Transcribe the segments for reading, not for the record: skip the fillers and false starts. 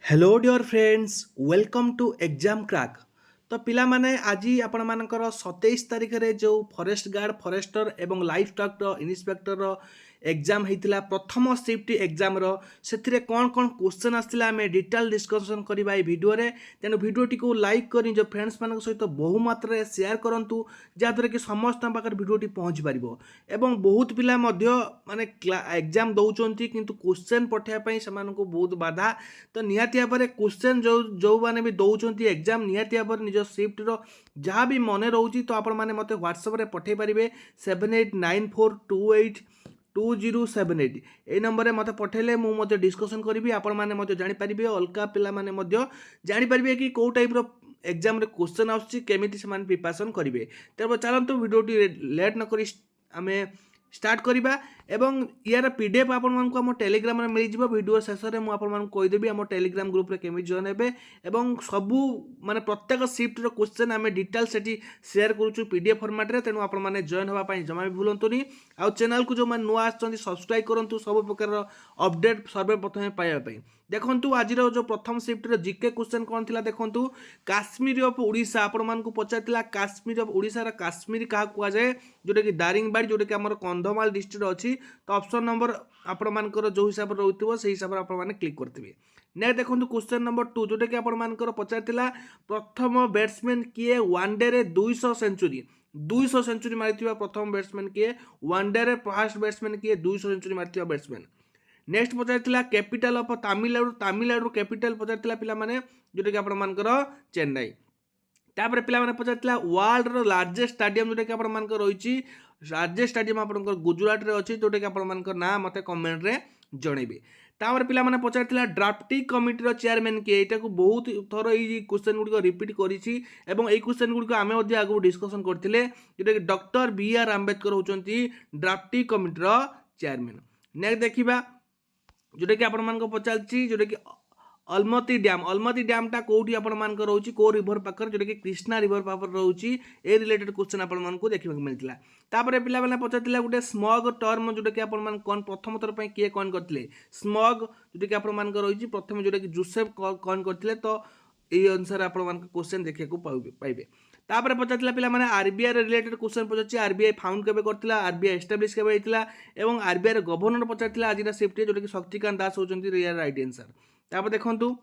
Hello dear friends welcome to exam crack. तो पिला माने आज आपण मानकर 27 तारिख रे जो फॉरेस्ट गार्ड फॉरेस्टर एवं लाइफ स्टॉक इन्स्पेक्टर एग्जाम होता प्रथम शिफ्ट एग्जाम से कौन कौन क्वेश्चन आसला आम डिटेल डिस्कसन करवा भिडियो तेणु भिडियोटी को लाइक कर निज फ्रेंड्स मान सहित बहु मात्रा शेयर करूँ जहाँद्वारा कि समस्त पाखे भिडियोटी पहुँच पार एवं बहुत पिला माने एग्जाम दौरान किंतु क्वेश्चन पठाइबा से बहुत बाधा। तो निहाती भाव में क्वेश्चन जो मैंने भी दौरान एग्जाम निहाती भाव में निज शिफ्टर जहाँ भी मन रोचे तो आपण मैंने मत व्हाट्सएप रे पठे पारे 7894282078 ये नंबर में मत पठेले मुझे डिस्कसन करी आपण मैंने जानीपारे अलग पिला जानीपारे कि कौ टाइप एग्जाम रे क्वेश्चन आसमी से प्रिपरेशन करेंगे। तेज चलते भिडियो लेट नक आम स्टार्ट करवा एवं यार पीडीएफ आपको टेलीग्राम में मिल जाव वीडियो शेष में मुझे कहीदेवी आम टेलीग्राम ग्रुप रे केमी जॉइन हे एवं सबू माने प्रत्येक शिफ्टर क्वेश्चन आम डिटेल से शेयर करूँ पीडीएफ फॉर्मेट रे तेणु आपने जॉइन होगा जमा भी भूलुनी आउ चैनल को जो मैंने नुआ सब्सक्राइब करूँ सब प्रकार अपडेट सर्वप्रथम पाइबापी। देखु आज जो प्रथम शिफ्टर जीके क्वेश्चन कौन थी देखु काश्मीर ऑफ ओडिशा आपण पचार काश्मीर ऑफ ओडिशा काश्मीर क्या कहुए जोटा कि दारिंगबाड़ी जोटा कि आम कंधमाल डिस्ट्रिक्ट अच्छी तो ऑप्शन नंबर आपर जो हिसाब से रोथ से हिसाब से आपने क्लिक करेंगे। नेक्स्ट देखो क्वेश्चन नंबर 2 जोटा कि आपर पचार प्रथम बैट्समैन किए वनडे रे 200 सेंचुरी मारी प्रथम बैट्समैन किए वनडे रे फर्स्ट बैट्समैन किए 200 सेंचुरी मारी बैट्समैन। नेक्स्ट पचार कैपिटल ऑफ तमिलनाडु कैपिटल पचार पिला माने जोटा कि आपर चेन्नई। तापर पिला माने पचार वर्ल्ड रो लार्जेस्ट स्टाडियम जोटा कि आपर रही लार्जेस्ट स्टाडियम आप गुजरात रे अच्छी जोटा कि आपर ना मत कमेंट रे जनइबे। तापर पिला माने पचार ड्राफ्टिंग कमिटी चेयरमैन किए यहाँ को बहुत थर ये क्वेश्चन गुड़िक रिपीट करी एवं ये क्वेश्चन गुड़िक आम आगु डिस्कसन करते जोटा कि डॉक्टर बी.आर. आंबेडकर होती ड्राफ्टिंग कमिटी चेयरमैन। नेक्स्ट देखा जोटा कि आपको पचार जोटा कि अलमती डैम टा कौटी आप रोचे को रिभर पाखर जोटा कि कृष्णा रिभर पाखर रोचे ए रिलेटेड क्वेश्चन आपको देखा मिलता। तापर पिला पचार गोटे स्मग टर्म जोटा कि कौन प्रथम थर पर किए कौन करते स्मग जोटा कि आप रही प्रथम जोटा कि जोसेफ कौन करते तो ये अनुसार आप क्वेश्चन देखा पाइबे। तापर पचार पिला माने आरबीआई रिलेटेड क्वेश्चन पचार आरबीआई फाउंड केबे करथिला आरबीआई एस्टाब्लिश केबे होइतिला एवं आरबीआई गवर्नर पचार आज शिफ्ट जोटा कि Shaktikanta Das होचंती real right answer. तापर देखंतु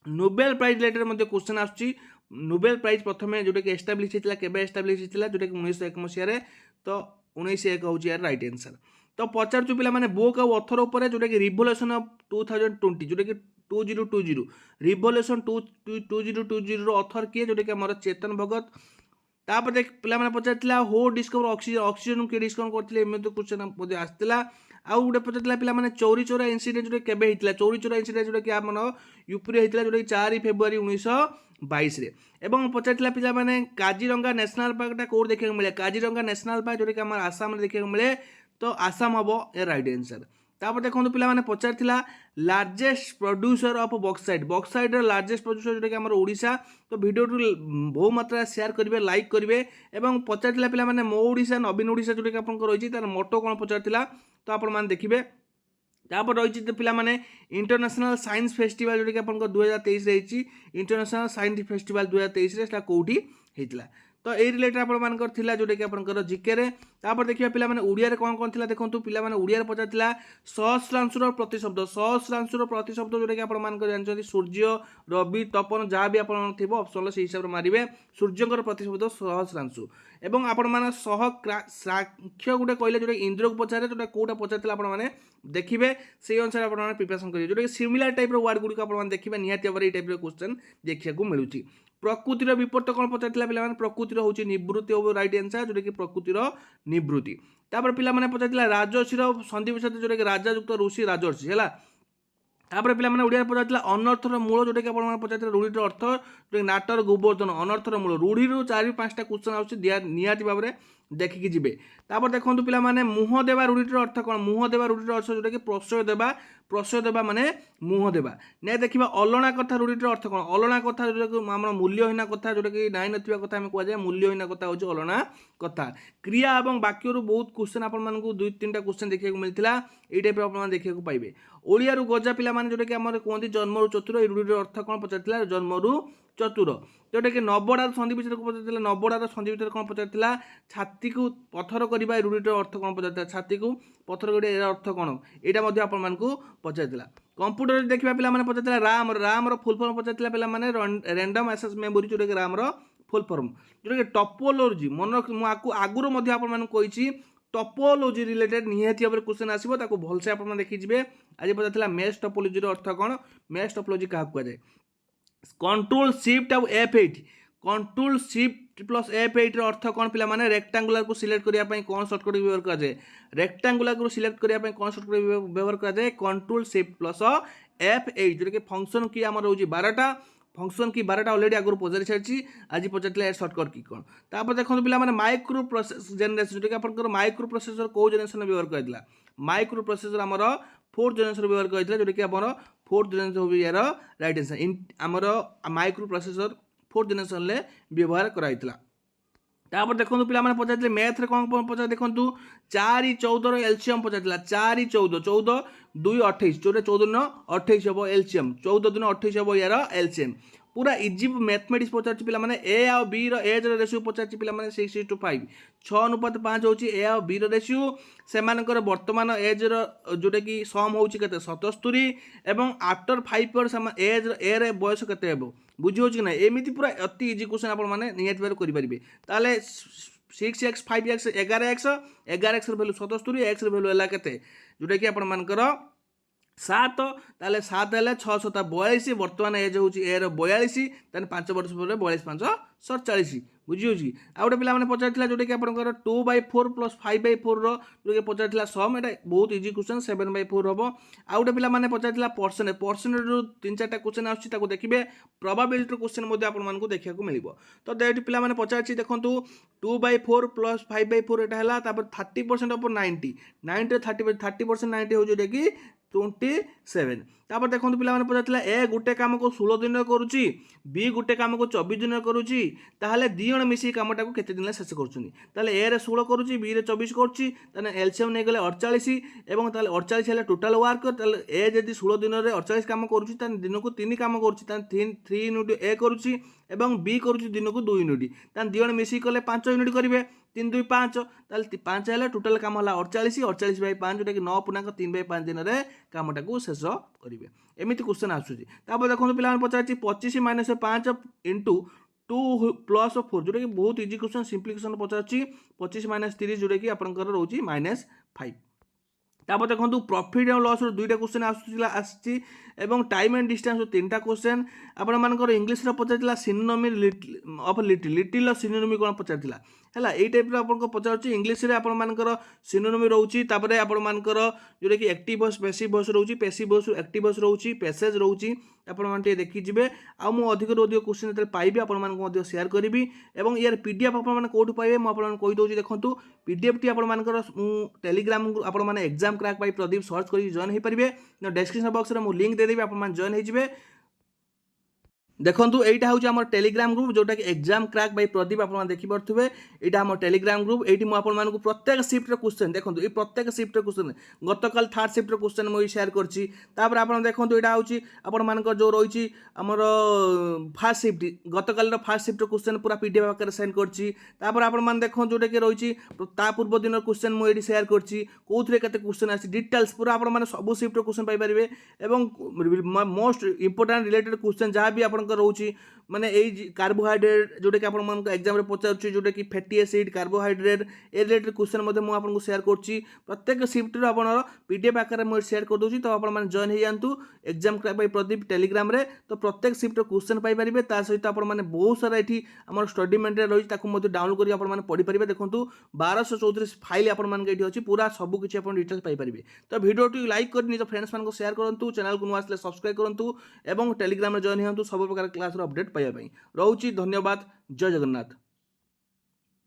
नोबेल प्राइज रिलेटेड मध्ये क्वेश्चन आछी नोबेल प्राइज प्रथम जोटा कि एस्टाब्लिश होइतिला केबे एस्टाब्लिश होइतिला जोटा कि 1901 मसिया तो 1901 होची यार राइट आंसर। तो पचार पिला माने बुक आ ऑथर ऊपर जोटा कि रिवोल्यूशन ऑफ 2020 जोटा कि 2020 रिवोल्यूशन 2020 ऑथर किए जोटा कि हमारा चेतन भगत। तापर देख पिला माने पचार हो डिस्कवर ऑक्सीजन किए डिस्कवर करथिले एमे तो क्वेश्चन मध्ये आस्तिला। आउ गोटे पचार पिला माने चौरी चौरा इंसिडेंट जोटा केबे हितला चौरी चौरा इंसिडेंट जोटा कि आमन यूपी रे हितला जोटा कि 4 फेब्रुआरी 1922 रे। एवं पचार पिला माने काजीरंगा नेशनल पार्क टा कोड देखा मिले काजीरंगा नेशनल पार्क जोटा कि आम आसाम रे देखा मिले तो आसाम हम ए राइट आंसर। तापर देखो पिला माने पचार largest producer of bauxite largest producer जोटा कि आम ओडिशा तो वीडियो बहु मात्रा शेयर करेंगे लाइक करेंगे एवं पचार पिला माने मो ओडिशा नवीन ओडिशा जोटा कि आपको रही तार मोटो कौन पचार तो आप देखिए। तापर रही पिला माने इंटरनेशनल साइंस फेस्टिवल जोटा कि आपको 2023 रही इंटरनेशनल साइंस फेस्टिवल 2023 रे कौटी होता तो ये रिलेटेड आपर जोटा कि आप जीके रे। तापर देखिए पिला माने उड़िया रे कौन कौन थिला देखंतु पिला माने उड़िया रे पचार सहस्रांशुर प्रतिशब्द जोटा कि आप जानते सूर्य रवि तपन जहाँ भी आप ऑप्शन से हिसाब से मारे सूर्यंकर प्रतिशब्द सहस्रांशु एवं आपण माने सह साक्ष्य गोटे कहले जोटा इंद्र को पचारे जोटा कौटा पचार आपने देखिए से अनुसार आप प्रिपेरेसन करेंगे जोटा सिमिलर टाइप वर्ड गुड़िक आप देखिए निहाती भाव टाइप क्वेश्चन देखा मिलूँ। प्रकृतिर विपरीत कौन पचार पे प्रकृतिर हूँ निवृत्ति और राइट आंसर जोटा कि प्रकृतिर निवृत्ति। तापर पिला माने पचार राजर्षिर संधि विषय जोटा कि राजा युक्त ऋषि राजर्षि है। तापर पिला माने ओडिया पचार अनर्थर मूल जोटा कि आप पचार रूढ़ीर अर्थ जो नाटर गोवर्धन अनर्थर मूल रूढ़ी 4-5टा क्वेश्चन आउछि निहाती भाव में देखिकी जी। तापर देखो पे मुह देवा रूढ़ीटर अर्थ कौन मुह देवा रूढ़ीटर अर्थ जोटा कि प्रश्रय देवा माने मुह देवा ने देखा अलणा कथा रूढ़ीटर अर्थ कौन अलणा कथा जोटा आम मूल्यहीन कथा जोटा कि नाई नथिबा कथा आम कहुए मूल्यहीन कथा हूँ अलणा कथा क्रिया और वाक्य बहुत क्वेश्चन आपण मानक 2-3टा क्वेश्चन देखा मिलता ये टाइप आप देखा पाइबे ओडिया गजा पिला माने जोटा कि आम कहते जन्मरू चतुर ये रूढ़ीर अर्थ कौन पचार जन्मरू चतुर जोटा कि नबड़ार सन्धि विचार को पचार नबड़ार सन्धि विचार कौन पचार छाती को पथर करवा रूढ़ीर अर्थ कौन पचार छाती को पथर कर अर्थ कौन यहाँ आपण पचार कंप्यूटर देखा पे पचार राम फुल फर्म पचार पे रैंडम एक्सेस मेमोरी जोटा कि राम फुल फर्म जोटा कि टपोलोजी मन आगुरी आपको टपोलोजी रिलेटेड निहाती भाव क्वेश्चन आसो ताको भलसे आप देखिए आज पचार मेश टपोलोजी अर्थ कौन मेश टपोलोजी क्या कहुए कंट्रोल शिफ्ट आउ F8 control shift plus F8 अर्थ कौन पे रेक्टांगुलर को सिलेक्ट करने कौन सर्टकट व्यवहार कराए रेक्टांगुलर को सिलेक्ट करने कौन सर्टकट व्यवहार कराए कंट्रोल शिफ्ट प्लस F8 जोटा कि फंक्शन की आम रोज 12टा फंक्शन की 12टा अलरेडी आगुरी पचारि सारी आज पचार सर्टकट की कौन तापर देखो पे माइक्रो प्रोसेस जेनेरेशन जोटा कि आप माइक्रो प्रोसेसर कौ जेनेरेशन व्यवहार करता माइक्रो प्रोसेसर आमर 4th जेनेरेशन व्यवहार करता जोटा कि आम 4th जेनेरेशन हो यार राइट आंसर आमर माइक्रो प्रोसेसर 4th जेनेरेशन व्यवहार कराइला तापर देखो पे पचार मैथ कौन पचार देखो 4-14 एलसीएम पचार 4-14 2-28 14 28 हम एलसीएम 14 दिन 28 हम यार एलसीएम पूरा इजी मैथमेटिक्स पचार पे ए आ बी एज रेसियो पचार पे 6:5 6:5 हूँ ए आ बी रेसियो से बर्तमान एज जोटा कि सम हूँ 77 एवं आफ्टर 5 इयर्स एज ए रे बयस के बुझी कि ना एमती पूरा अति इजी क्वेश्चन आपने निहत भाव करेंगे ताले 6x 5x 11x value 77 x value है के जोटा कि आपण मानकर 7 ताले 7 है 6-7 बर्तमान एज हूँ ए 42 5 वर्ष पर 42-5 बुझी आ गए पे पचार जोटा कि आप 2/4 + 5/4 जो कि पचार सम एटा बहुत इजी क्वेश्चन 7/4 हम आ गए पे पचार परसेंटेज जो 3-4टा क्वेश्चन आसो देखिए प्रोबेबिलिटी क्वेश्चन आपको देखा मिल तो ये पे पचार देखो 2/4 + 5/4 एटा है 30% ऑफ 90 30% 90 हो जोटा कि 27 तापर देखो पे पचार ए गोटे कम को 16 दिन करुच्ची बी गोटे कम को 24 दिन करुच्ची ताहले दी जण मिसी कमटा को केते दिन शेष कर ए रे 16 करुच्ची बी रे 24 करुच्ची एलसीएम नहीं गले 48 एवं 48 है टोटाल वर्क ए जदि 16 दिन में 48 कम करुच्ची दिन को 3 कम करुच्ची 3 यूनिट ए करुच्ची एवं बी करुच्ची दिन को 2 यूनिट दी जण मिसी कले 5 यूनिट करेंगे 3-2-5 5 है टोटाल कम है 48/5 जोटा कि 9 दिन में कमटा को शेष करेंगे एमती क्वेश्चन आसूँ देखो पे पचार 25 - 5 इंटू 2 + 4 जोटा कि बहुत इजी क्वेश्चन सिंप्लिकेशन पचार 25 - 30 जोटा कि आपंकर रोचे -5 तापर देखो प्रॉफिट और लॉस 2टा क्वेश्चन आसी टाइम एंड डिस्टेंस 3टा क्वेश्चन आपर इंग्लीश पचार सिनोनिमी ऑफ लिटिल सिनोनिमी कौन पचार है यही टाइप आपको पचार इंग्लीश में आपर सिनोनिमी रोचे आपर जोटा कि एक्टिव वॉइस पैसिव वॉइस रोचे पैसिव वॉइस एक्टिव वॉइस रोचे पैसेज रोचे आपटे देखिए आउ अधिक अधिक क्वेश्चन जो पाइबे आपको शेयर करी और यार पीडीएफ आपने कौटू पाइबे मुझे कहीदे देखो पीडीएफ टी आपर टेलीग्राम आपने exam crack by Pradeep search कर जॉइन हो पारे डिस्क्रिप्शन बॉक्स में लिंक देदेवी आप जॉइन हो देखो यहाँ हूँ आम टेलीग्राम ग्रुप जोटा कि एग्जाम क्रैक बाय प्रदीप आप देखिपे यहाँ आम टेलीग्राम ग्रुप ये मुझे प्रत्येक शिफ्ट क्वेश्चन देखो ये प्रत्येक शिफ्ट क्वेश्चन गतकाल 3rd शिफ्ट क्वेश्चन मुझे शेयर करछि आप देखो यहाँ हूँ आपर जो रही आमर फास्ट शिफ्ट गतकाल 1st शिफ्ट क्वेश्चन पूरा पीडीएफ आकार सेंड करछि आप देखो जोटा कि रही पूर्व दिन क्वेश्चन मुझे शेयर करछि कौन के क्वेश्चन आसी डिटेल्स पूरा आप सब शिफ्ट क्वेश्चन पाइपर और मोस्ट इंपोर्टाट रिलेटेड क्वेश्चन जहाँ भी आप रोचे माने कार्बोहाइड्रेट जोटा कि आप एग्जाम में पचार जोटा कि फैटी एसिड कार्बोहाइड्रेट ए रिलेटेड क्वेश्चन आपको शेयर करछि प्रत्येक शिफ्ट आप पीडीएफ आकार मुझे शेयर कर दूसरी तो आप जॉइन हो जातु exam crack by Pradeep telegram रे तो प्रत्येक शिफ्ट क्वेश्चन पाइपर सहित आप बहुत सारा ये आम स्टडी मेटेरियल रही डाउनलोड कर पढ़ी पारे देखो 1234 फाइल आपंटे अच्छी पूरा सबकि आप डिटेल्स पाइपर तो वीडियो लाइक कर निज फ्रेंड्स मान शेयर करूँ चैनल को नुआ सब्सक्राइब करूँ और टेलीग्राम में जॉइन हो सब प्रकार क्लास अपडेट पाइबा रोची धन्यवाद जय जगन्नाथ।